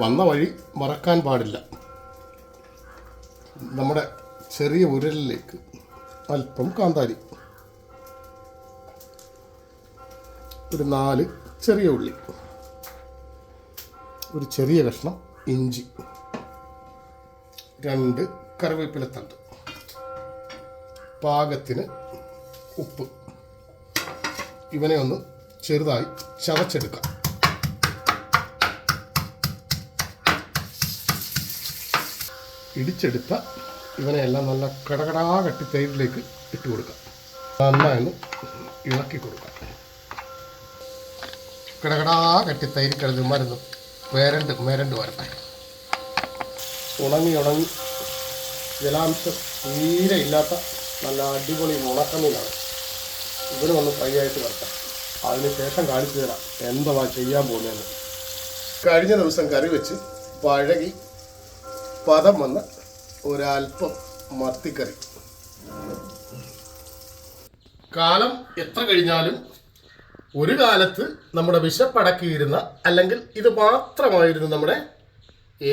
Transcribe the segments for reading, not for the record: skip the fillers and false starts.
വന്ന വഴി മറക്കാൻ പാടില്ല. നമ്മുടെ ചെറിയ ഉരലിലേക്ക് അല്പം കാന്താരി, ഒരു 4 ചെറിയ ഉള്ളി, ഒരു ചെറിയ കഷ്ണം ഇഞ്ചി, 2 കറിവേപ്പിലത്തണ്ട്, പാകത്തിന് ഉപ്പ്. ഇവനെ ഒന്ന് ചെറുതായി ചതച്ചെടുക്കാം. ഇടിച്ചെടുത്ത ഇവനെല്ലാം നല്ല കടകടാ കട്ടി തൈരിലേക്ക് ഇട്ട് കൊടുക്കാം. നന്നായി ഇളക്കി കൊടുക്കാം. കടകടാ കട്ടി തൈര് കിടന്ന് മരുന്ന് മേരണ്ട് വരട്ടെ. ഉണങ്ങി ജലാംശം തീരെ ഇല്ലാത്ത നല്ല അടിപൊളി ഉണക്കമീനാണ്. ഇവന് വന്ന് ഫ്രൈ ആയിട്ട് വരട്ടെ. അതിനുശേഷം കാണിച്ചു തരാം എന്തുവാ ചെയ്യാൻ പോകുന്നതെന്ന്. കഴിഞ്ഞ ദിവസം കറി വെച്ച് പഴകി പദം വന്ന ഒരൽപ്പം മത്തിക്കറി. കാലം എത്ര കഴിഞ്ഞാലും ഒരു കാലത്ത് നമ്മുടെ വിശപ്പടക്കിയിരുന്ന, അല്ലെങ്കിൽ ഇത് മാത്രമായിരുന്നു നമ്മുടെ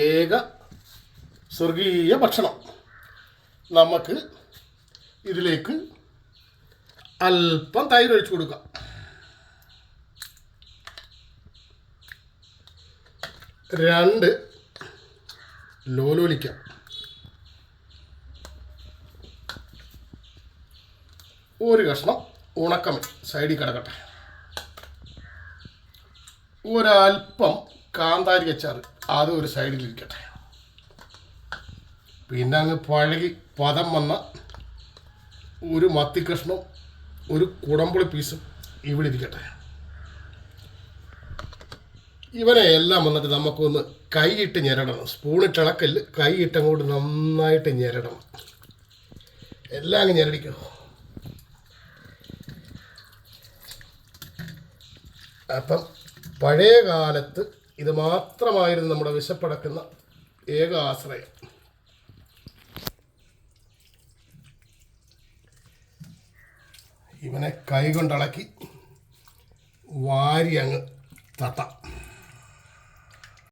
ഏക സ്വർഗീയ ഭക്ഷണം. നമുക്ക് ഇതിലേക്ക് അല്പം തൈര് ഒഴിച്ചു കൊടുക്കാം. രണ്ട് ലോലോലിക്ക, ഒരു കഷ്ണം ഉണക്കമീൻ സൈഡിൽ കിടക്കട്ടെ, ഒരൽപ്പം കാന്താരി അച്ചാർ അത് ഒരു സൈഡിലിരിക്കട്ടെ. പിന്നെ അങ്ങ് പഴകി പദം വന്ന ഒരു മത്തിക്കഷ്ണം, ഒരു കുടംപുളി പീസും ഇവിടെ ഇരിക്കട്ടെ. ഇവനെ എല്ലാം വന്നിട്ട് നമുക്കൊന്ന് കൈയിട്ട് ഞെരടണം. സ്പൂണിട്ട് ഇളക്കല്, കൈയിട്ട് അങ്ങോട്ട് നന്നായിട്ട് ഞെരടണം. എല്ലാം അങ്ങ് ഞെരടിക്കണം. അപ്പം പഴയ കാലത്ത് ഇത് മാത്രമായിരുന്നു നമ്മുടെ വിശപ്പടക്കുന്ന ഏക ആശ്രയം. ഇവനെ കൈ കൊണ്ടിളക്കി വാരി അങ്ങ് തട്ടാം.